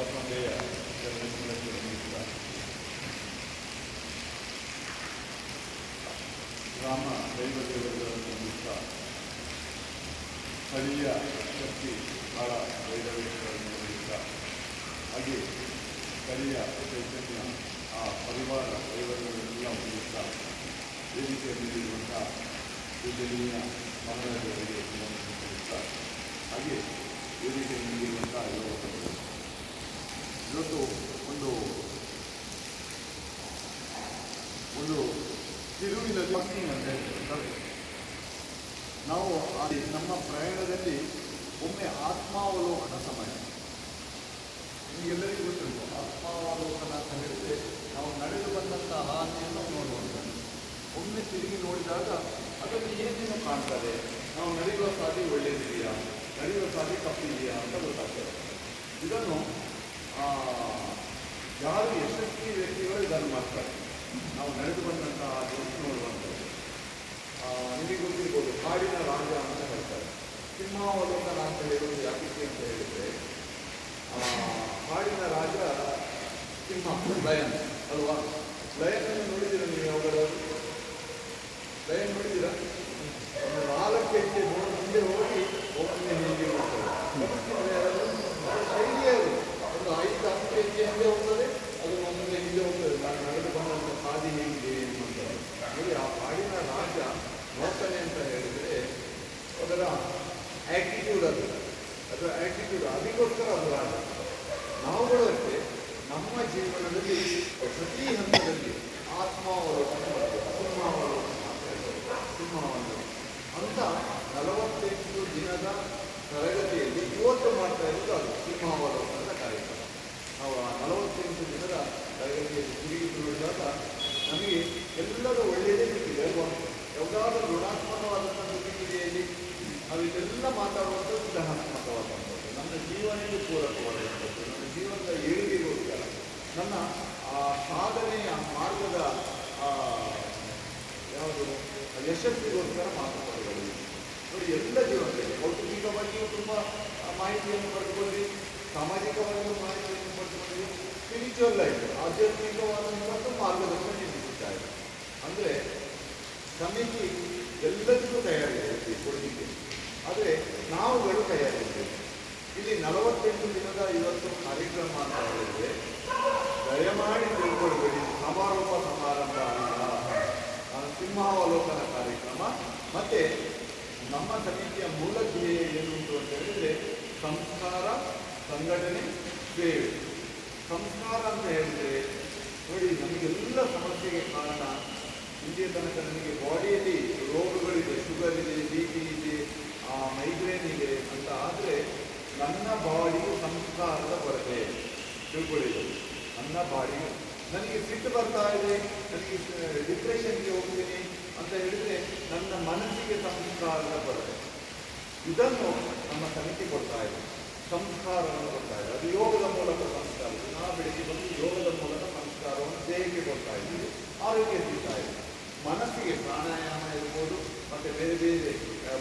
ಬಸವಂತೆಯ ಜನ್ಮದಿನಕ್ಕೆ ನಿಮಿತ್ತ ಗ್ರಾಮ ದೈವ ದೇವರುಗಳನ್ನು ನಿಮಿತ್ತ ಸ್ಥಳೀಯ ಶಕ್ತಿ ಬಹಳ ವೈರವಿಗಳನ್ನು ನಿಮಿತ್ತ ಹಾಗೆ ಸ್ಥಳೀಯ ಚೈತನ್ಯ ಆ ಪರಿವಾರ ದೈವರುಗಳೆಲ್ಲ ನಿಮಿತ್ತ ವೇದಿಕೆಯಲ್ಲಿರುವಂಥ ಪೂಜನೀಯ ಮಹಾರಾಜರಿಗೆ ನಿಮಿತ್ತ ಹಾಗೆ ವೇದಿಕೆಯಲ್ಲಿರುವಂಥ ಯುವಕರು ಇವತ್ತು ಒಂದು ತಿರುವಿನ ವಾಕಿಂಗ್ ಅಂತ ಹೇಳ್ತಾರೆ. ನಾವು ನಮ್ಮ ಪ್ರಯಾಣದಲ್ಲಿ ಒಮ್ಮೆ ಆತ್ಮಾವಲೋಕನ ಸಮಯ. ನಿಮಗೆಲ್ಲರಿಗೂ ಗೊತ್ತಿರುವ ಆತ್ಮಾವಲೋಕನ ಅಂತ ಹೇಳಿದರೆ ನಾವು ನಡೆದು ಬಂದಂಥ ಹಾದಿಯನ್ನು ನೋಡುವಂಥದ್ದು. ಒಮ್ಮೆ ತಿರುಗಿ ನೋಡಿದಾಗ ಅದರಲ್ಲಿ ಏನೇನು ಕಾಣ್ತದೆ, ನಾವು ನಡೆಯುವ ಸಾಧಿ ಒಳ್ಳೆಯದಿದೆಯಾ, ನಡೆಯುವ ಸಾಧಿ ತಪ್ಪಿದೆಯಾ ಅಂತ ಗೊತ್ತಾಗ್ತದೆ. ಇದನ್ನು ಯಾರು ಯಶಸ್ವಿ ವ್ಯಕ್ತಿಗಳು ಇದನ್ನು ಮಾಡ್ತಾರೆ. ನಾವು ನಡೆದು ಬಂದಂತಹ ಹಾದಿಯನ್ನು ನೋಡುವಂಥದ್ದು. ನಿಮಗೆ ಗೊತ್ತಿರ್ಬೋದು, ಕಾಡಿನ ರಾಜ ಅಂತ ಹೇಳ್ತಾರೆ. ಸಿಂಹಾವಲೋಕನ ಅಂತ ಹೇಳುವುದು ಯಾಕೆ ಅಂತ ಹೇಳಿದರೆ, ಕಾಡಿನ ರಾಜ ಸಿಂಹ, ಲಯನ್ ಅಲ್ವಾ? ಲಯನನ್ನು ನೋಡಿದ್ದೀರಾ ನೀವು? ಯಾವಾಗಲಾದ್ರು ಲಯನ್ ನೋಡಿದ್ದೀರಾ? ಒಂದು 4 ಹೆಜ್ಜೆ ಮುಂದೆ ಹೋಗಿ ಒಮ್ಮೆ ಹೀಗೆ ಹೋಗ್ತದೆ. ಶೈಲಿಯೇ ಒಂದು 5-10 ಹೆಜ್ಜೆ ಹಿಂದೆ ಹೋಗ್ತದೆ, ಅದು ಒಮ್ಮೆ ಹಿಂದೆ ಹೋಗ್ತದೆ. ನಾನು ನಡೆದು ಬಂದಂಥ ಹಾದಿ ಹೇಗಿದೆ ಅನ್ನುವಂಥದ್ದು. ನೋಡಿ, ಆ ಕಾಡಿನ ರಾಜ ನೋಡ್ತಾನೆ ಅಂತ ಹೇಳಿದರೆ ಅದರ ಆ್ಯಟಿಟ್ಯೂಡ್, ಅದರ ಆ್ಯಟಿಟ್ಯೂಡ್, ಅದಕ್ಕೋಸ್ಕರ ಅದು ರಾಜ. ನಾವುಗಳು ಅಷ್ಟೇ ನಮ್ಮ ಜೀವನದಲ್ಲಿ ಪ್ರತಿ ಹಂತದಲ್ಲಿ ಆತ್ಮಾವಲೋಕನ ಮಾಡಬೇಕು. ಸಿಂಹಾವಲೋಕನ ಅಂತ 48 ದಿನದ ತರಗತಿಯಲ್ಲಿ ಇವತ್ತು ಮಾಡ್ತಾ ಇರೋದು ಅದು ಸಿಂಹಾವಲೋಕನದ ಕಾರ್ಯಕ್ರಮ. ನಾವು ಆ 48 ದಿನದ ತರಗತಿಯಲ್ಲಿ ತಿರುಗಿ ನೋಡಿದಾಗ ನಮಗೆ ಎಲ್ಲರೂ ಒಳ್ಳೆಯದೇ ಸಿಕ್ಕಿದೆ ಅಲ್ವಾ? ಯಾವುದಾದ್ರೂ ಋಣಾತ್ಮಕವಾದಂಥ ಪ್ರತಿಕ್ರಿಯೆಯಲ್ಲಿ ನಾವು ಇದೆಲ್ಲ ಮಾತಾಡುವಂಥದ್ದು ಧನಾತ್ಮಕವಾದಂಥದ್ದು, ನನ್ನ ಜೀವನಕ್ಕೆ ಪೂರಕವಾದಂಥದ್ದು, ನನ್ನ ಜೀವನದ ಏಳಿಗೆಗೋಸ್ಕರ, ನನ್ನ ಸಾಧನೆಯ ಮಾರ್ಗದ ಯಾವುದು ಯಶಸ್ಸಿಗೋಸ್ಕರ ಮಾತುಕತೆಗಳು. ನೋಡಿ, ಎಲ್ಲ ಜೀವನದಲ್ಲಿ ಕೌಟುಂಬಿಕವಾಗಿಯೂ ತುಂಬ ಮಾಹಿತಿಯನ್ನು ಪಡೆದುಕೊಳ್ಳಿ, ಸಾಮಾಜಿಕವಾಗಿಯೂ ಮಾಹಿತಿಯನ್ನು ಪಡೆದುಕೊಳ್ಳಿ, ಸ್ಪಿರಿಚುವಲ್ ಲೈಫ್ ಆಧ್ಯಾತ್ಮಿಕವಾದಂಥ ಮಾರ್ಗದರ್ಶನ ನೀಡುತ್ತಾ ಇದೆ. ಅಂದರೆ ಸಮಿತಿ ಎಲ್ಲದಕ್ಕೂ ತಯಾರಿದೆ ಕೊಡಲಿಕ್ಕೆ, ಆದರೆ ನಾವುಗಳು ತಯಾರಿದ್ದೇವೆ. ಇಲ್ಲಿ 48 ದಿನದ ಇವತ್ತು ಕಾರ್ಯಕ್ರಮ ಅಂತ ಹೇಳಿದರೆ ದಯಮಾಡಿ ತಿಳ್ಕೊಳ್ಬೇಡಿ, ಸಮಾರೋಪ ಸಮಾರಂಭ ಅಲ್ಲ, ಸಿಂಹಾವಲೋಕನ ಕಾರ್ಯಕ್ರಮ. ಮತ್ತು ನಮ್ಮ ಸಮಿತಿಯ ಮೂಲ ಧ್ಯೇಯ ಏನು ಅಂತ ಹೇಳಿದರೆ ಸಂಸ್ಕಾರ, ಸಂಘಟನೆ, ಸೇವೆ. ಸಂಸ್ಕಾರ ಅಂತ ಹೇಳಿದರೆ ನೋಡಿ, ನಮಗೆಲ್ಲ ಸಮಸ್ಯೆಗೆ ಕಾರಣ ಇಲ್ಲಿಯ ತನಕ ನನಗೆ ಬಾಡಿಯಲ್ಲಿ ರೋಗಗಳಿದೆ, ಶುಗರ್ ಇದೆ, ಬಿ ಪಿ ಇದೆ, ಮೈಗ್ರೇನ್ ಇದೆ ಅಂತ ಆದರೆ ನನ್ನ ಬಾಡಿಯು ಸಂಸ್ಕಾರದ ಕೊರತೆ. ತಿಳ್ಕೊಳ್ಳಿದ್ದು, ನನ್ನ ಬಾಡಿಯು ನನಗೆ ಸಿಟ್ಟು ಬರ್ತಾ ಇದೆ, ನನಗೆ ಡಿಪ್ರೆಷನ್ಗೆ ಹೋಗ್ತೀನಿ ಅಂತ ಹೇಳಿದರೆ ನನ್ನ ಮನಸ್ಸಿಗೆ ಸಂಸ್ಕಾರದ ಕೊರತೆ. ಇದನ್ನು ನಮ್ಮ ಸಮಿತಿ ಕೊಡ್ತಾ ಇದೆ, ಸಂಸ್ಕಾರವನ್ನು ಕೊಡ್ತಾ ಇದೆ. ಅದು ಯೋಗದ ಮೂಲಕ ಸಂಸ್ಕಾರ. ನಾವು ಬೆಳಿಗ್ಗೆ ಬಂದು ಯೋಗದ ಮೂಲಕ ಸಂಸ್ಕಾರವನ್ನು ದೇಹಕ್ಕೆ ಕೊಡ್ತಾ ಇದ್ದೀವಿ, ಆರೋಗ್ಯ ಸಿಗ್ತಾ ಇದೆ. ಮನಸ್ಸಿಗೆ ಪ್ರಾಣಾಯಾಮ ಇರ್ಬೋದು, ಮತ್ತು ಬೇರೆ ಬೇರೆ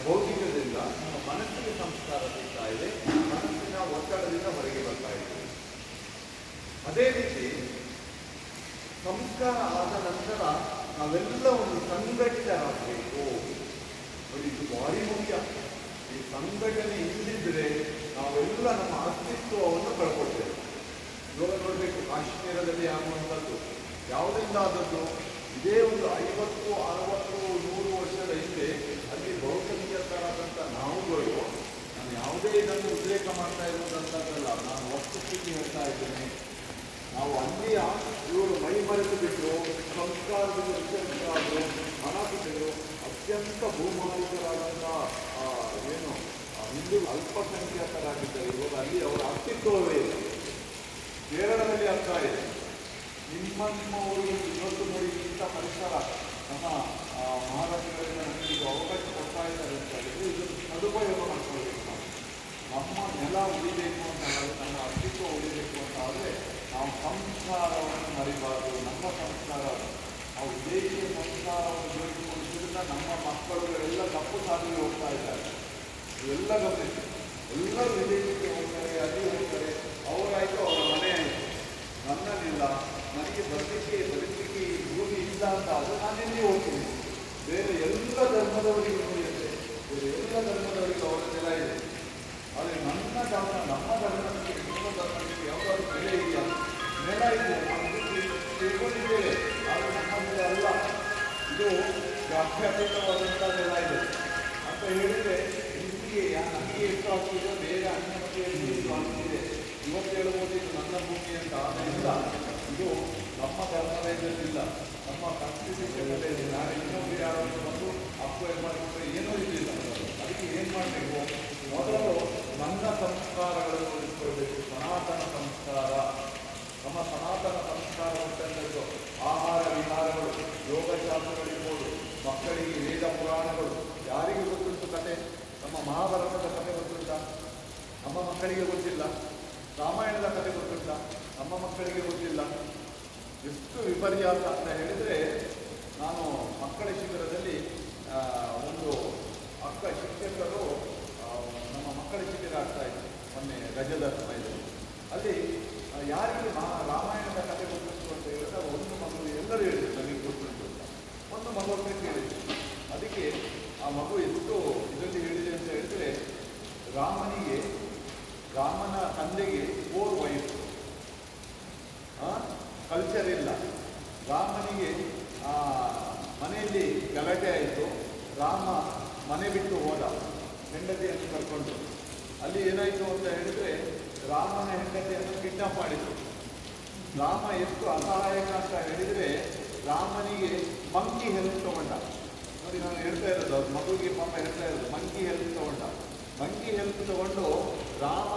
ಭೌತಿಕದಿಂದ ನಮ್ಮ ಮನಸ್ಸಿಗೆ ಸಂಸ್ಕಾರ ಸಿಗ್ತಾ ಇದೆ, ಮನಸ್ಸಿನ ಒತ್ತಡದಿಂದ ಹೊರಗೆ ಬರ್ತಾ ಇದ್ದೀವಿ. ಅದೇ ರೀತಿ ಸಂಸ್ಕಾರ ಆದ ನಂತರ ನಾವೆಲ್ಲ ಒಂದು ಸಂಘಟಿತರಾಗಬೇಕು. ನೋಡಿ, ಇದು ಭಾರಿ ಮುಖ್ಯ. ಈ ಸಂಘಟನೆ ಇಲ್ಲದಿದ್ದರೆ ನಾವೆಲ್ಲ ನಮ್ಮ ಅಸ್ತಿತ್ವವನ್ನು ಕಳ್ಕೊಳ್ತೇವೆ. ಇವಾಗ ನೋಡಬೇಕು, ಕಾಶ್ಮೀರದಲ್ಲಿ ಆಗುವಂಥದ್ದು ಯಾವುದರಿಂದ ಆದದ್ದು? ಇದೇ ಒಂದು 50, 60, 100 ವರ್ಷದ ಹಿಂದೆ ಅಲ್ಲಿ ಬಹುಸಂಖ್ಯಾತರಾದಂಥ ನಾವುಗಳು, ನಾನು ಯಾವುದೇ ಇದನ್ನು ಉಲ್ಲೇಖ ಮಾಡ್ತಾ ಇರುವುದಂಥದ್ದಲ್ಲ, ನಾನು ವಸ್ತುಸ್ಥಿತಿ ಹೇಳ್ತಾ ಇದ್ದೇನೆ. ನಾವು ಅಲ್ಲಿಯ ಇವರು ಮೈ ಮರೆತು ಬಿಟ್ಟರು, ಸಂಸ್ಕಾರದಿಂದ ವಿಚಲಿತರಾದರು, ಅನಾಥಿಗಳು, ಅತ್ಯಂತ ಭೂಮಾಲೀಕರಾದಂಥ ಏನು ಹಿಂದೂ ಅಲ್ಪಸಂಖ್ಯಾತರಾಗಿದ್ದರು. ಇವಾಗ ಅಲ್ಲಿ ಅವರ ಅಸ್ತಿತ್ವವೇ ಇಲ್ಲ. ಕೇರಳದಲ್ಲಿ ಆಗ್ತಾ ಇದೆ. ನಿಮ್ಮ ಊರಿಗೆ ಇವತ್ತು ನೋಡಿ, ಇಂಥ ಪರಿಸರ ನಮ್ಮ ಮಹಾರಾಷ್ಟ್ರಗಳಿಂದ ನಮಗೆ ಇದು ಅವಕಾಶ ಕೊಡ್ತಾ ಇದ್ದಾರೆ ಅಂತ ಹೇಳಿದ್ರೆ ಇದನ್ನು ಸದುಪಯೋಗ ಮಾಡ್ಕೊಳ್ಬೇಕು. ನಮ್ಮ ನೆಲ ಉಳಿಬೇಕು ಅಂತ ಹೇಳಿದ್ರೆ, ನಮ್ಮ ಅಸ್ತಿತ್ವ ಉಳಿಬೇಕು ಅಂತ ಆದರೆ ನಾವು ಸಂಸ್ಕಾರವನ್ನು ಮರಿಬಾರದು. ನಮ್ಮ ಸಂಸ್ಕಾರ, ನಾವು ವಿದೇಶಿಯ ಸಂಸ್ಕಾರವನ್ನು ಜೋಡಿಸಿಕೊಂಡಿದ್ದರಿಂದ ನಮ್ಮ ಮಕ್ಕಳುಗಳೆಲ್ಲ ತಪ್ಪು ಸಾಲಿಗೆ ಹೋಗ್ತಾ ಇದ್ದಾರೆ. ಇವೆಲ್ಲ ಗಮನಿಸಿ, ಎಲ್ಲರೂ ವಿದೇಶಕ್ಕೆ ಹೋಗ್ತಾರೆ, ಅಲ್ಲಿ ಹೋಗ್ತಾರೆ, ಅವರಾಯಿತು, ಅವರ ಮನೆ ಆಯಿತು. ನನ್ನನ್ನಿಲ್ಲ, ನನಗೆ ಬದುಕಲಿಕ್ಕೆ ಈ ಭೂಮಿ ಇಲ್ಲ ಅಂತ ಅದು ನಾನೆಲ್ಲಿ ಹೋಗ್ತೀನಿ. ಬೇರೆ ಎಲ್ಲ ಧರ್ಮದವರಿಗೆ ನೋಡಿದರೆ ಬೇರೆ ಎಲ್ಲ ಧರ್ಮದವರಿಗೆ ಅವರ ನೆಲ ಇದೆ. ಆದರೆ ನನ್ನ ಧರ್ಮ, ನಮ್ಮ ಧರ್ಮಕ್ಕೆ ನಿಮ್ಮ ಧರ್ಮಕ್ಕೆ ಯಾವುದಾದ್ರು ಬೆಲೆ ಇದೆಯಾ? ನೆಲ ಇದೆ, ನಾವು ತಿಳ್ಕೊಂಡಿದ್ದೇವೆ, ಆದರೆ ನಮ್ಮ ನೆಲ ಅಲ್ಲ. ಇದು ಜಾತ್ಯತೀತವಾದಂಥ ನೆಲ ಇದೆ ಅಂತ ಹೇಳಿದರೆ ನಿಮಗೆ ನನಗೆ ಎಷ್ಟು ಆಗ್ತಿದೆ, ಬೇರೆ ಅನ್ಯ ಮತೆಯಲ್ಲಿ ಎಷ್ಟು ಆಗ್ತಿದೆ. ಇವತ್ತು ಹೇಳ್ಬೋದು ಇದು ನನ್ನ ಭೂಮಿ ಅಂತ. ಆದ್ದರಿಂದ ಇದು ನಮ್ಮ ಧರ್ಮವೇದಲ್ಲಿಲ್ಲ, ನಮ್ಮ ಕಾನ್ಸ್ಟಿಟ್ಯೂಷನಲ್ಲೇ ಇದೆ. ನಾಳೆ ಇನ್ನೊಂದು ಯಾರಾದರೂ ಬಂದು ಅಕ್ವೈರ್ ಮಾಡಿಕೊಂಡ್ರೆ ಏನೂ ಇರಲಿಲ್ಲ. ಅದಕ್ಕೆ ಏನು ಮಾಡಬೇಕು? ಮೊದಲು ನನ್ನ ಸಂಸ್ಕಾರಗಳನ್ನು ಉಳಿಸ್ಕೊಳ್ಬೇಕು. ಸನಾತನ ಸಂಸ್ಕಾರ, ನಮ್ಮ ಸನಾತನ ಸಂಸ್ಕಾರ ಅಂತಂದದ್ದು ಆಹಾರ ವಿಹಾರಗಳು, ಯೋಗಶಾಸ್ತ್ರಗಳಿರ್ಬೋದು, ಮಕ್ಕಳಿಗೆ ವೇದ ಪುರಾಣಗಳು. ಯಾರಿಗೂ ಗೊತ್ತುಂಟು ಕತೆ? ನಮ್ಮ ಮಹಾಭಾರತದ ಕತೆ ಗೊತ್ತುಂಟ? ನಮ್ಮ ಮಕ್ಕಳಿಗೆ ಗೊತ್ತಿಲ್ಲ. ರಾಮಾಯಣದ ಕತೆ ಗೊತ್ತುಂಟ? ನಮ್ಮ ಮಕ್ಕಳಿಗೆ ಗೊತ್ತಿಲ್ಲ. ಎಷ್ಟು ವಿಪರ್ಯಾಸ ಅಂತ ಹೇಳಿದರೆ, ನಾನು ಮಕ್ಕಳ ಶಿಬಿರದಲ್ಲಿ ಒಂದು ಅಕ್ಕ ಶಿಕ್ಷಕರು ನಮ್ಮ ಮಕ್ಕಳ ಶಿಬಿರ ಆಗ್ತಾ ಇತ್ತು ಮೊನ್ನೆ ರಜದ ಸಮಯದಲ್ಲಿ. ಅಲ್ಲಿ ಯಾರಿಗೆ ರಾಮಾಯಣದ ಕತೆ ಗೊತ್ತುಂಟು ಅಂತ ಹೇಳಿದ್ರೆ ಒಂದು ಮಗು, ಎಲ್ಲರೂ ಹೇಳಿದ್ರು ನನಗೆ ಗೊತ್ತುಂಟು ಅಂತ. ಒಂದು ಮಗುವನ್ನು ಕೇಳಿದ್ರು. ಅದಕ್ಕೆ ಆ ಮಗು ಎಷ್ಟು ಇದರಲ್ಲಿ ಹೇಳಿದೆ ಅಂತ ಹೇಳಿದ್ರೆ, ರಾಮನ ತಂದೆಗೆ 4 ವಯಸ್ಸು, ಕಲ್ಚರ್ ಇಲ್ಲ. ರಾಮನಿಗೆ ಮನೆಯಲ್ಲಿ ಗಲಾಟೆ ಆಯಿತು. ರಾಮ ಮನೆ ಬಿಟ್ಟು ಹೋದ ಹೆಂಡತಿಯನ್ನು ಕರ್ಕೊಂಡು. ಅಲ್ಲಿ ಏನಾಯಿತು ಅಂತ ಹೇಳಿದರೆ, ರಾಮನ ಹೆಂಡತಿಯನ್ನು ಕಿಡ್ನಾಪ್ ಮಾಡಿದರು. ರಾಮ ಎಷ್ಟು ಅಸಹಾಯಕ ಅಂತ ಹೇಳಿದರೆ, ರಾಮನಿಗೆ ಮಂಕಿ ಹೆಲ್ಪ್ ತಗೊಂಡ. ನೋಡಿ, ನಾನು ಹೇಳ್ತಾ ಇರೋದು ಅವ್ರ ಮಗುವಿಗೆ ಪಾಪ ಹೇಳ್ತಾ ಇರೋದು, ಮಂಕಿ ಹೆಲ್ಪ್ ತಗೊಂಡ. ಮಂಕಿ ಹೆಲ್ಪ್ ತಗೊಂಡು ರಾಮ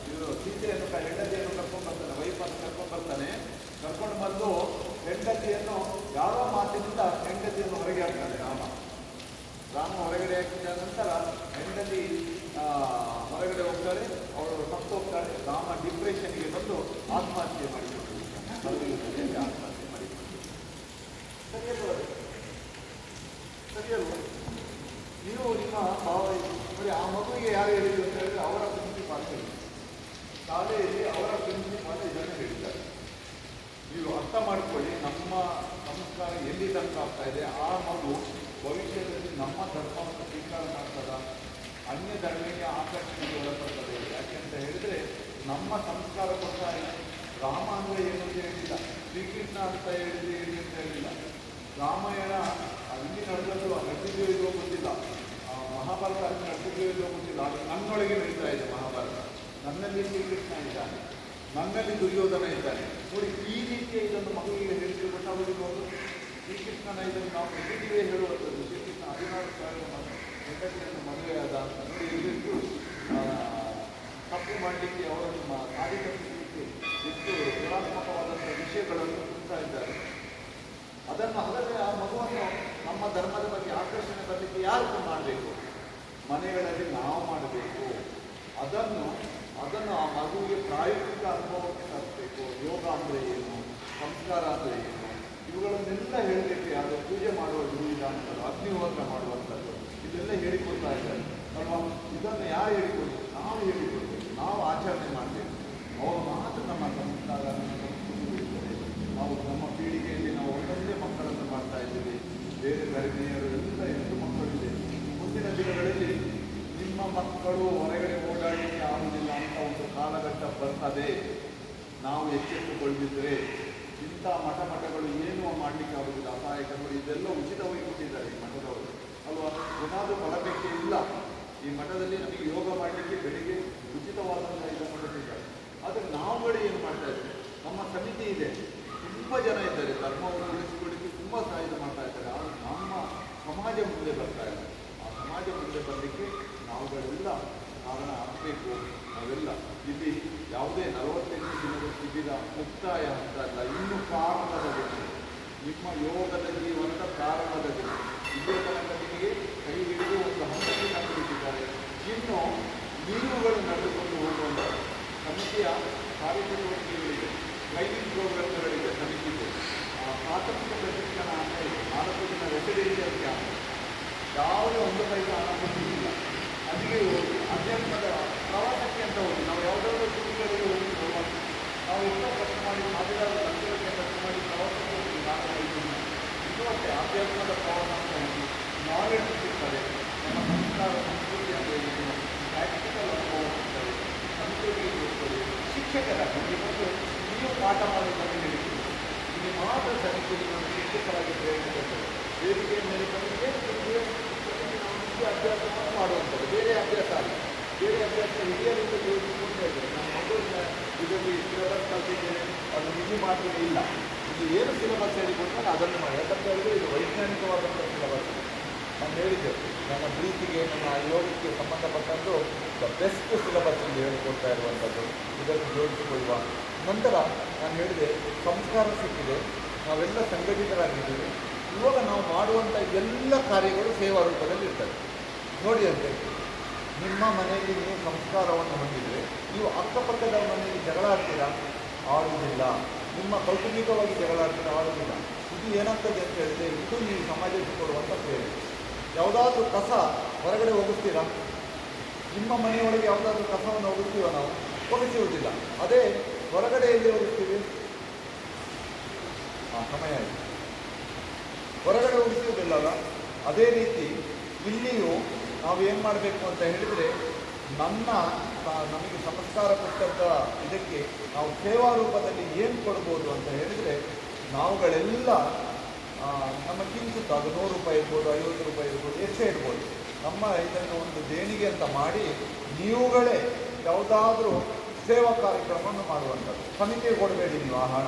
ಇವರು ಸೀತೆಯನ್ನು ಹೆಂಡತಿಯನ್ನು ಕರ್ಕೊಂಡು ಬರ್ತಾನೆ, ವೈಫನ್ನು ಕರ್ಕೊಂಡು ಬರ್ತಾನೆ. ಕರ್ಕೊಂಡು ಬಂದು ಹೆಂಡತಿಯನ್ನು ಯಾರೋ ಮಾತಿನಿಂದ ಹೆಂಡತಿಯನ್ನು ಹೊರಗೆ ಹಾಕ್ತಾನೆ ರಾಮ ಹೊರಗಡೆ ಹಾಕಿದ ನಂತರ ಹೆಂಡತಿ ಹೊರಗಡೆ ಹೋಗ್ತಾರೆ, ಅವರು ಸತ್ತು ಹೋಗ್ತಾರೆ. ರಾಮ ಡಿಪ್ರೆಷನ್ಗೆ ಬಂದು ಆತ್ಮಹತ್ಯೆ ಮಾಡಿಕೊಡ್ತಾರೆ. ಆತ್ಮಹತ್ಯೆ ಮಾಡಿಕೊಡ್ತಾರೆ. ಸರಿಯಲ್ವ? ನೀವು ನಿಮ್ಮ ಭಾವ ನೋಡಿ, ಆ ಮಗುವಿಗೆ ಯಾರು ಹೇಳಿದ್ರು ಅಂತ ಹೇಳಿದ್ರೆ ಅವರ ಪ್ರಿನ್ಸಿಪಾಲ್ ಹೇಳಿದ್ರು. ಶಾಲೆಯಲ್ಲಿ ಅವರ ಪ್ರಿನ್ಸಿಪಾಲ್ ಇದನ್ನು ಹೇಳಿದ್ದಾರೆ. ನೀವು ಅರ್ಥ ಮಾಡಿಕೊಳ್ಳಿ, ನಮ್ಮ ಸಂಸ್ಕಾರ ಎಲ್ಲಿ ತನಕ ಆಗ್ತಾ ಇದೆ. ಆ ಮಗು ಭವಿಷ್ಯದಲ್ಲಿ ನಮ್ಮ ಧರ್ಮವನ್ನು ಸ್ವೀಕಾರ ಮಾಡ್ತದ, ಅನ್ಯ ಧರ್ಮಕ್ಕೆ ಆಕರ್ಷಣೆಗೆ ಒಳಪಡ್ತದೆ. ಯಾಕೆಂತ ಹೇಳಿದರೆ ನಮ್ಮ ಸಂಸ್ಕಾರ ಪ್ರಕಾರ ರಾಮ ಅಂದರೆ ಏನು ಅಂತ ಹೇಳಿಲ್ಲ, ಶ್ರೀಕೃಷ್ಣ ಅಂತ ಹೇಳಿ ಅಂತ ಹೇಳಿಲ್ಲ. ರಾಮಾಯಣ ಅಲ್ಲಿ ನಡೆದದ್ದು ನಡೆದಿದೆಯೋ ಇಲ್ಲೋ ಗೊತ್ತಿಲ್ಲ, ಮಹಾಭಾರತ ಅಲ್ಲಿ ನಡೆದಿದೆಯೋ ಇಲ್ಲೋ ಗೊತ್ತಿಲ್ಲ. ಅದು ನನ್ನೊಳಗೆ ನಡೀತಾ ಇದೆ ಮಹಾಭಾರತ. ನನ್ನಲ್ಲಿ ಶ್ರೀಕೃಷ್ಣ ಇದ್ದಾನೆ, ನನ್ನಲ್ಲಿ ದುರ್ಯೋಧನ ಇದ್ದಾನೆ. ನೋಡಿ, ಈ ರೀತಿಯ ಇದನ್ನು ಮಗುವಿಗೆ ಹೇಳಿದ್ರು ಗೊತ್ತಾಗೋದಿರ್ಬೋದು. ಶ್ರೀಕೃಷ್ಣನ ಇದನ್ನು ನಾವು ಪ್ರತಿದಿವೇ ಹೇಳುವಂಥದ್ದು. ಶ್ರೀಕೃಷ್ಣ 16,000 ಹೆಂಡತಿಯನ್ನು ಮದುವೆಯಾದ ಅಂತ. ನೋಡಿ, ಎಷ್ಟು ತಪ್ಪು ಮಾಡಲಿಕ್ಕೆ, ಅವರನ್ನು ಸಾಧಿಸಲಿಕ್ಕೆ ಎಷ್ಟು ಋಣಾತ್ಮಕವಾದಂಥ ವಿಷಯಗಳನ್ನು ತುಂಬ್ತಾ ಇದ್ದಾರೆ. ಅದನ್ನು ಅಲ್ಲದೆ ಆ ಮಗುವನ್ನು ನಮ್ಮ ಧರ್ಮದ ಬಗ್ಗೆ ಆಕರ್ಷಣೆ ಬರಲಿಕ್ಕೆ ಯಾರು ಮಾಡಬೇಕು? ಮನೆಗಳಲ್ಲಿ ನಾವು ಮಾಡಬೇಕು. ಅದನ್ನು ಆ ಮಗುವಿಗೆ ಪ್ರಾಯೋಗಿಕ ಅನುಭವಕ್ಕೆ ತರಬೇಕು. ಯೋಗ ಅಂದರೆ ಏನು, ಸಂಸ್ಕಾರ ಅಂದರೆ ಏನು, ಇವುಗಳನ್ನೆಲ್ಲ ಹೇಳಲಿಕ್ಕೆ ಯಾರು ಪೂಜೆ ಮಾಡುವ ವಿಧಾನಗಳು, ಅಗ್ನಿಹೋತ್ರ ಮಾಡುವಂಥದ್ದು, ಇದೆಲ್ಲ ಹೇಳಿಕೊಡ್ತಾ ಇದ್ದಾರೆ ಅಲ್ವಾ? ಇದನ್ನು ಯಾರು ಹೇಳಿಕೊಡ್ಬೇಕು? ನಾವು ಹೇಳಿಕೊಡ್ಬೇಕು, ನಾವು ಆಚರಣೆ ಮಾಡಬೇಕು. ಅವರ ಮಾತು ನಮ್ಮ ಸಂಸ್ಕಾರ, ನಮ್ಮ ಸಂಸ್ಕೃತಿ ಇರ್ತದೆ. ನಾವು ನಮ್ಮ ಪೀಳಿಗೆಯಲ್ಲಿ ನಾವು ಒಂದೊಂದೇ ಮಕ್ಕಳನ್ನು ಮಾಡ್ತಾ ಇದ್ದೀವಿ. ಬೇರೆ ಗರ್ಭಿಣಿಯರು ಎಲ್ಲ ಎಷ್ಟು ಮಕ್ಕಳಿದೆ. ಮುಂದಿನ ದಿನಗಳಲ್ಲಿ ನಿಮ್ಮ ಮಕ್ಕಳು ಹೊರಗಡೆ ಓಡಾಡಲಿಕ್ಕೆ ಆಗುವುದಿಲ್ಲ ಅಂತ ಒಂದು ಕಾಲಘಟ್ಟ ಬರ್ತದೆ. ನಾವು ಎಚ್ಚೆತ್ತುಕೊಳ್ಳದಿದ್ದರೆ ಇಂಥ ಮಠಗಳು ಏನೂ ಮಾಡಲಿಕ್ಕೆ ಆಗುವುದಿಲ್ಲ. ಅಸಹಾಯಕಗಳು ಇದೆಲ್ಲ ಉಚಿತವಾಗಿ ಕೊಟ್ಟಿದ್ದಾರೆ ಈ ಮಠದವರು ಅಲ್ವಾ? ಏನಾದರೂ ಬರಬೇಕೇ ಇಲ್ಲ. ಈ ಮಠದಲ್ಲಿ ನಮಗೆ ಯೋಗ ಮಾಡಲಿಕ್ಕೆ ಬೆಳಿಗ್ಗೆ ಉಚಿತವಾದಂಥ ಇದನ್ನು ಕೊಟ್ಟಿದ್ದಾರೆ. ಆದರೆ ನಾವುಗಳು ಏನು ಮಾಡ್ತಾ ಇದ್ದೀವಿ? ನಮ್ಮ ಸಮಿತಿ ಇದೆ, ತುಂಬ ಜನ ಇದ್ದಾರೆ, ಧರ್ಮವನ್ನು ಉಳಿಸಿಕೊಳ್ಳಿಕ್ಕೆ ತುಂಬ ಇದು ಮಾಡ್ತಾ ಇದ್ದಾರೆ. ಆದರೆ ನಮ್ಮ ಸಮಾಜ ಮುಂದೆ ಬರ್ತಾ ಇದೆ. ಆ ಸಮಾಜ ಮುಂದೆ ಬರಲಿಕ್ಕೆ ನಾವುಗಳೆಲ್ಲ ಕಾರಣ ಆಗಬೇಕು. ನಾವೆಲ್ಲ ಇಲ್ಲಿ ಯಾವುದೇ 48 ದಿನದ ಶಿಬಿರ ಮುಕ್ತಾಯ ಅಂತ ಅಲ್ಲ, ಇನ್ನೂ ಪ್ರಾರಂಭದ ದಿನ, ನಿಮ್ಮ ಯೋಗದ ಜೀವನದ ಪ್ರಾರಂಭದ ದಿನ. ಇದೇ ತನಕ ನಿಮಗೆ ಕೈ ಹಿಡಿದು ಒಂದು ಹಂತಕ್ಕೆ ತಂದುಬಿಟ್ಟಿದ್ದಾರೆ. ಇನ್ನು ನೀವುಗಳು ನಡೆದುಕೊಂಡು ಹೋಗುವಂಥ ಸಮಿತಿಯ ಕಾರ್ಯಚಟುವಟಿಕೆಗಳಿದೆ, ಟ್ರೈನಿಂಗ್ ಪ್ರೋಗ್ರಾಮ್ಗಳಿದೆ. ಸಮಿತಿಗೆ ಪ್ರಾಥಮಿಕ ಪ್ರಶಿಕ್ಷಣ ಅಂತ ಇದೆ, 4 ದಿನ ರೆಸಿಡೆನ್ಷಿಯಲ್ ಕ್ಯಾಂಪ್. ಯಾವುದೇ ಒಂದು ಪೈಸೆ ಹಣ ಕೊಟ್ಟಿಲ್ಲ. ಅಲ್ಲಿಗೆ ಹೋಗಿ ಅಧ್ಯಾತ್ಮದ ಪ್ರವಾಸಕ್ಕೆ ಅಂತ ಹೋಗಿ ನಾವು ಯಾವುದಾದ್ರೂ ಶಿಕ್ಷಕರಾಗಿ ನಿಮಗೆ ನೀವು ಪಾಠ ಮಾಡೋದನ್ನು ಹೇಳಿದ್ದೀರಿ. ಇಲ್ಲಿ ಮಾತ್ರ ಸಮಿತಿಯಲ್ಲಿ ನಾವು ಶಿಕ್ಷಕರಾಗಿ ಪ್ರೇರಣೆ ಕೊಡ್ತೇವೆ. ವೇದಿಕೆಯ ಮೇಲೆ ಬಂದರೆ ನಿಮಗೆ ಅಭ್ಯಾಸವನ್ನು ಮಾಡುವಂಥದ್ದು ಬೇರೆ ಅಭ್ಯಾಸ ಅಲ್ಲ. ಬೇರೆ ಅಭ್ಯಾಸ ಹಿರಿಯರಿಂದ ಯೋಚಿಸ್ಕೊಂಡೇ ಇದ್ದಾರೆ. ನಾನು ಮಗುವಿನ ಇದರಲ್ಲಿ ಸಿಲೆಬಸ್ ಕಲ್ತಿದ್ದೇನೆ, ಅದು ನಿಜ ಮಾತಿಗೆ ಇಲ್ಲ. ಇದು ಏನು ಸಿಲೆಬಸ್ ಹೇಳಿಕೊಟ್ಟಾಗ ಅದನ್ನು ಮಾಡಿ. ಯಾಕಂತ ಹೇಳಿದ್ರೆ ಇದು ವೈಜ್ಞಾನಿಕವಾದಂಥ ಸಿಲೆಬಸ್. ನಾನು ಹೇಳಿದ್ದೆ, ನನ್ನ ಪ್ರೀತಿಗೆ ನನ್ನ ಯೋಗಕ್ಕೆ ಸಂಬಂಧಪಟ್ಟಂದು ದ ಬೆಸ್ಟ್ ಸಿಲೆಬಸ್ ಎಂದು ಹೇಳಿಕೊಡ್ತಾ ಇರುವಂಥದ್ದು. ಇದನ್ನು ಜೋಡಿಸಿಕೊಳ್ಳುವ ನಂತರ ನಾನು ಹೇಳಿದೆ, ಸಂಸ್ಕಾರ ಸಿಕ್ಕಿದೆ, ನಾವೆಲ್ಲ ಸಂಘಟಿತರಾಗಿದ್ದೀವಿ. ಇವಾಗ ನಾವು ಮಾಡುವಂಥ ಎಲ್ಲ ಕಾರ್ಯಗಳು ಸೇವಾ ರೂಪದಲ್ಲಿ ಇರ್ತವೆ. ನೋಡಿ ಅಂತೆ, ನಿಮ್ಮ ಮನೆಯಲ್ಲಿ ನೀವು ಸಂಸ್ಕಾರವನ್ನು ಹೊಂದಿದರೆ ನೀವು ಅಕ್ಕಪಕ್ಕದ ಮನೆಯಲ್ಲಿ ಜಗಳ ಆಡ್ತೀರಾ? ಆಡುವುದಿಲ್ಲ. ನಿಮ್ಮ ಕೌಟುಂಬಿಕವಾಗಿ ಜಗಳ ಆಡ್ತೀರಾ? ಆಡುವುದಿಲ್ಲ. ಇದು ಏನಾಗ್ತದೆ ಅಂತ ಹೇಳಿದ್ರೆ, ಇದು ನೀವು ಸಮಾಜಕ್ಕೆ ಕೊಡುವಂಥ ಸೇವೆ. ಯಾವುದಾದ್ರೂ ಕಸ ಹೊರಗಡೆ ಹೋಗಿಸ್ತೀರಾ? ನಿಮ್ಮ ಮನೆಯೊಳಗೆ ಯಾವುದಾದ್ರೂ ಕಸವನ್ನು ಹೋಗಿಸ್ತೀವ ನಾವು? ಒಗಿಸುವುದಿಲ್ಲ. ಅದೇ ಹೊರಗಡೆಯಲ್ಲಿ ಹೋಗಿಸ್ತೀವಿ, ಸಮಯ ಆಯಿತು, ಹೊರಗಡೆ ಹೋಗಿಸುವುದಿಲ್ಲಲ್ಲ. ಅದೇ ರೀತಿ ಇಲ್ಲಿಯೂ ನಾವು ಏನು ಮಾಡಬೇಕು ಅಂತ ಹೇಳಿದರೆ, ನಮಗೆ ಸಂಸ್ಕಾರ ಕೊಟ್ಟಂಥ ಇದಕ್ಕೆ ನಾವು ಸೇವಾ ರೂಪದಲ್ಲಿ ಏನು ಕೊಡ್ಬೋದು ಅಂತ ಹೇಳಿದರೆ, ನಾವುಗಳೆಲ್ಲ ನಮ್ಮ ಕಿಂಚಿತ್ತು, ಅದು 100 ರೂಪಾಯಿ ಇರ್ಬೋದು, 50 ರೂಪಾಯಿ ಇರ್ಬೋದು, ಎಷ್ಟೇ ಇರ್ಬೋದು, ನಮ್ಮ ಇದನ್ನು ಒಂದು ದೇಣಿಗೆ ಅಂತ ಮಾಡಿ ನೀವುಗಳೇ ಯಾವುದಾದ್ರೂ ಸೇವಾ ಕಾರ್ಯಕ್ರಮವನ್ನು ಮಾಡುವಂಥದ್ದು. ಸಮಿತಿಗೆ ಕೊಡಬೇಡಿ ನೀವು ಆ ಹಣ.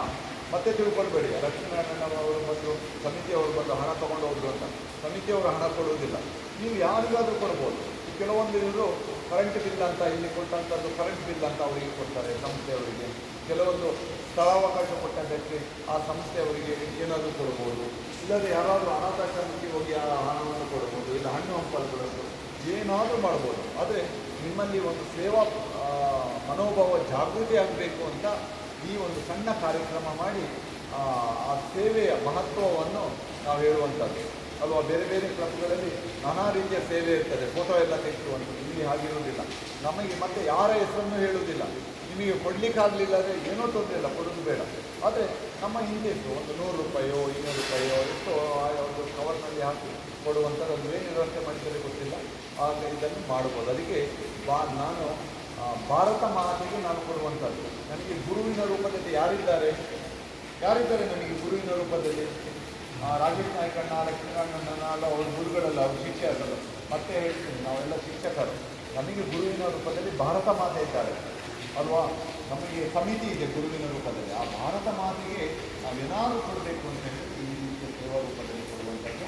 ಮತ್ತೆ ತಿಳ್ಕೊಳ್ಬೇಡಿ, ಲಕ್ಷ್ಮೀನಾರಾಯಣವರು ಬಂದು ಸಮಿತಿಯವರು ಬಂದು ಹಣ ತೊಗೊಂಡು ಹೋದ್ರು ಅಂತ. ಸಮಿತಿಯವರು ಹಣ ಕೊಡುವುದಿಲ್ಲ. ನೀವು ಯಾರಿಗಾದರೂ ಕೊಡ್ಬೋದು. ಕೆಲವೊಂದು ಇವರು ಕರೆಂಟ್ ಬಿಲ್ ಅಂತ ಇಲ್ಲಿ ಕೊಟ್ಟಂಥದ್ದು ಕರೆಂಟ್ ಬಿಲ್ ಅಂತ ಅವರಿಗೆ ಕೊಡ್ತಾರೆ ಸಂಸ್ಥೆಯವರಿಗೆ. ಕೆಲವೊಂದು ಸ್ಥಳಾವಕಾಶ ಕೊಟ್ಟದ್ದಕ್ಕೆ ಆ ಸಂಸ್ಥೆಯವರಿಗೆ ಏನಾದರೂ ಕೊಡ್ಬೋದು. ಇಲ್ಲದೆ ಯಾರಾದರೂ ಅನಾಥಾಶ್ರಮಕ್ಕೆ ಹೋಗಿ ಆ ಹಣವನ್ನು ಕೊಡ್ಬೋದು, ಇಲ್ಲ ಹಣ್ಣು ಹಂಪಲು ಕೊಡೋದು, ಏನಾದರೂ ಮಾಡ್ಬೋದು. ಆದರೆ ನಿಮ್ಮಲ್ಲಿ ಒಂದು ಸೇವಾ ಮನೋಭಾವ ಜಾಗೃತಿ ಆಗಬೇಕು ಅಂತ ಈ ಒಂದು ಸಣ್ಣ ಕಾರ್ಯಕ್ರಮ ಮಾಡಿ ಆ ಸೇವೆಯ ಮಹತ್ವವನ್ನು ನಾವು ಹೇಳುವಂಥದ್ದು ಅಲ್ವಾ. ಬೇರೆ ಬೇರೆ ಕ್ಲಬ್ಗಳಲ್ಲಿ ನಾನಾ ರೀತಿಯ ಸೇವೆ ಇರ್ತದೆ, ಫೋಟೋ ಎಲ್ಲ ತೆಗೆದುವಂಥದ್ದು. ಇಲ್ಲಿ ಹಾಗಿರುವುದಿಲ್ಲ. ನಮಗೆ ಮತ್ತೆ ಯಾರ ಹೆಸರನ್ನು ಹೇಳುವುದಿಲ್ಲ. ನಿಮಗೆ ಕೊಡಲಿಕ್ಕಾಗಲಿಲ್ಲ ಅಂದರೆ ಏನೋ ತೊಂದರೆ ಇಲ್ಲ, ಕೊಡೋದು ಬೇಡ. ಆದರೆ ನಮ್ಮ ಹಿಂದೆ ಇತ್ತು ಒಂದು 100 ರೂಪಾಯೋ 200 ರೂಪಾಯೋ ಎಷ್ಟೋ ಒಂದು ಕವರ್ನಲ್ಲಿ ಹಾಕಿ ಕೊಡುವಂಥದ್ದು. ಅದು ಏನು ವ್ಯವಸ್ಥೆ ಮಾಡಿದರೆ ಗೊತ್ತಿಲ್ಲ. ಆಗ ಇದನ್ನು ಮಾಡ್ಬೋದು. ಅದಕ್ಕೆ ನಾನು ಭಾರತ ಮಾತೆಗೆ ನಾನು ಕೊಡುವಂಥದ್ದು. ನನಗೆ ಗುರುವಿನ ರೂಪದಲ್ಲಿ ಯಾರಿದ್ದಾರೆ ನನಗೆ ಗುರುವಿನ ರೂಪದಲ್ಲಿ? ರಾಜೇಶ್ ನಾಯ್ಕಣ್ಣ, ಲಕ್ಷ್ಮೀನಾರಾಯಣಣ್ಣ ಅಲ್ಲ, ಅವ್ರ ಗುರುಗಳಲ್ಲ, ಅವ್ರ ಶಿಕ್ಷಕರು. ಮತ್ತೆ ಹೇಳ್ತೀನಿ, ನಾವೆಲ್ಲ ಶಿಕ್ಷಕರು. ನಮಗೆ ಗುರುವಿನ ರೂಪದಲ್ಲಿ ಭಾರತ ಮಾತೆ ಇದ್ದಾರೆ ಅಲ್ವಾ. ನಮಗೆ ಸಮಿತಿ ಇದೆ ಗುರುವಿನ ರೂಪದಲ್ಲಿ. ಆ ಭಾರತ ಮಾತೆಗೆ ನಾವೇನಾದರೂ ಕೊಡಬೇಕು ಅಂತ ಹೇಳಿ ಈ ರೀತಿಯ ಸೇವಾ ರೂಪದಲ್ಲಿ ಕೊಡುವಂಥದ್ದು.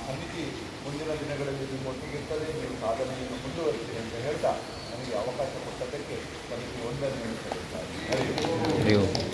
ಸಮಿತಿ ಮುಂದಿನ ದಿನಗಳಲ್ಲಿ ನಿಮ್ಮೊಟ್ಟಿಗೆ ಇರ್ತದೆ. ನೀವು ಸಾಧನೆಯನ್ನು ಮುಂದುವರಿಸಿ ಅಂತ ಹೇಳ್ತಾ ನನಗೆ ಅವಕಾಶ ಕೊಟ್ಟದ್ದಕ್ಕೆ ಸಮಿತಿ ವಂದನೆ ಹೇಳ್ತಾರೆ.